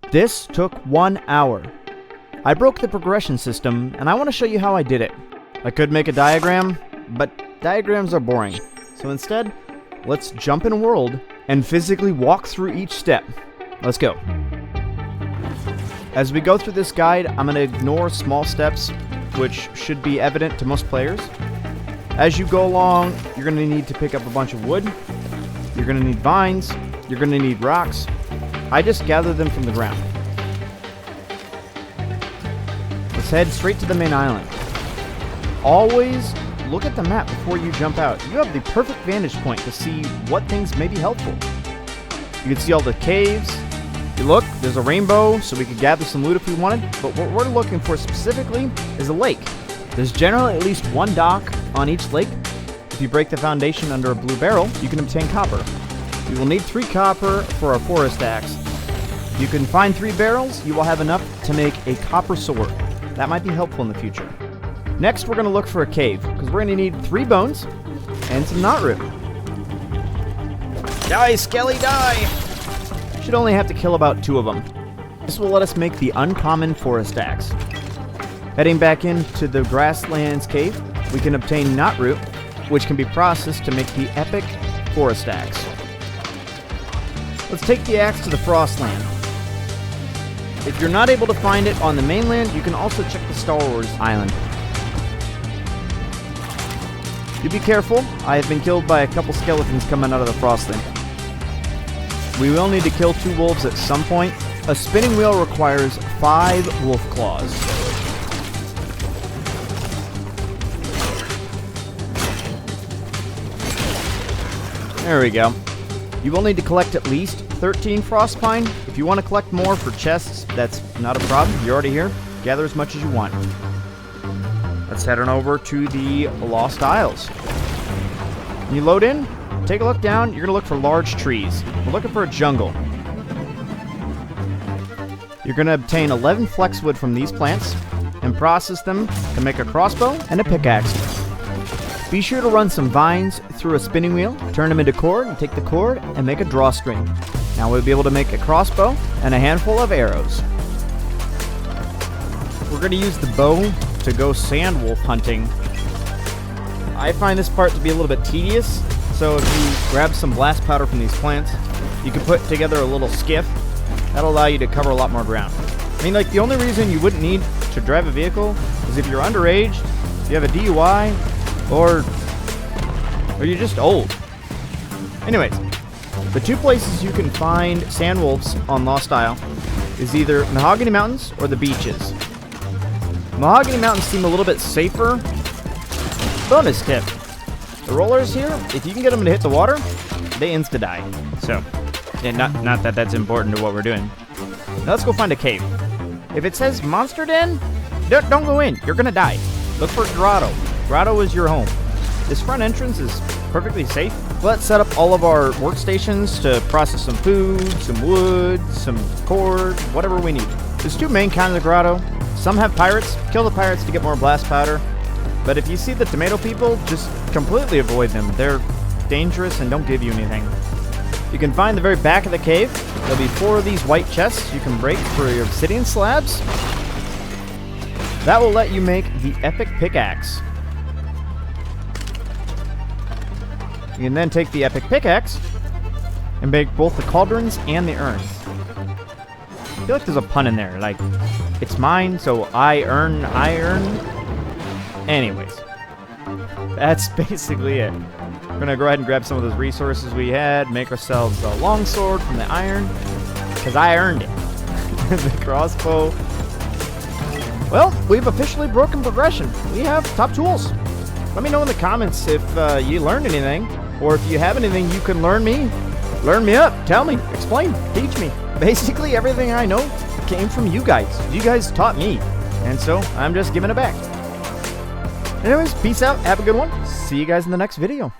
This took 1 hour. I broke the progression system, and I want to show you how I did it. I could make a diagram, but diagrams are boring. So instead, let's jump in a world and physically walk through each step. Let's go. As we go through this guide, I'm going to ignore small steps, which should be evident to most players. As you go along, you're going to need to pick up a bunch of wood. You're going to need vines. You're going to need rocks. I just gather them from the ground. Let's head straight to the main island. Always look at the map before you jump out. You have the perfect vantage point to see what things may be helpful. You can see all the caves. You look, there's a rainbow, so we could gather some loot if we wanted, but what we're looking for specifically is a lake. There's generally at least one dock on each lake. If you break the foundation under a blue barrel, you can obtain copper. You will need 3 copper for a forest axe. If you can find 3 barrels, you will have enough to make a copper sword. That might be helpful in the future. Next, we're going to look for a cave, because we're going to need 3 bones and some knot root. Die, Skelly, die! Should only have to kill about 2 of them. This will let us make the uncommon forest axe. Heading back into the grasslands cave, we can obtain knot root, which can be processed to make the epic forest axe. Let's take the axe to the Frostland. If you're not able to find it on the mainland, you can also check the Star Wars island. You be careful, I have been killed by a couple skeletons coming out of the Frostland. We will need to kill 2 wolves at some point. A spinning wheel requires 5 wolf claws. There we go. You will need to collect at least 13 frostpine. If you want to collect more for chests, that's not a problem. You're already here. Gather as much as you want. Let's head on over to the Lost Isles. When you load in, take a look down. You're going to look for large trees. We're looking for a jungle. You're going to obtain 11 flexwood from these plants and process them to make a crossbow and a pickaxe. Be sure to run some vines through a spinning wheel, turn them into cord, and take the cord and make a drawstring. Now we'll be able to make a crossbow and a handful of arrows. We're going to use the bow to go sand wolf hunting. I find this part to be a little bit tedious, so if you grab some blast powder from these plants, you can put together a little skiff. That'll allow you to cover a lot more ground. I mean, like, the only reason you wouldn't need to drive a vehicle is if you're underage, you have a DUI, or you're just old. Anyways, the 2 places you can find sand wolves on Lost Isle is either Mahogany Mountains or the beaches. Mahogany Mountains seem a little bit safer. Bonus tip. The rollers here, if you can get them to hit the water, they insta-die. So, yeah, not that that's important to what we're doing. Now let's go find a cave. If it says monster den, don't go in. You're gonna die. Look for grotto. Grotto is your home. This front entrance is perfectly safe. Let's set up all of our workstations to process some food, some wood, some cord, whatever we need. There's 2 main kinds of grotto. Some have pirates. Kill the pirates to get more blast powder. But if you see the tomato people, just completely avoid them. They're dangerous and don't give you anything. You can find the very back of the cave. There'll be 4 of these white chests you can break for your obsidian slabs. That will let you make the epic pickaxe. You can then take the epic pickaxe and make both the cauldrons and the urns. I feel like there's a pun in there, like, it's mine, so I earn. Anyways, that's basically it. We're gonna go ahead and grab some of those resources we had, make ourselves a longsword from the iron, because I earned it. The crossbow. Well, we've officially broken progression. We have top tools. Let me know in the comments if you learned anything, or if you have anything you can learn me up, tell me, explain, teach me. Basically, everything I know came from you guys. You guys taught me, and so I'm just giving it back. Anyways, peace out, have a good one. See you guys in the next video.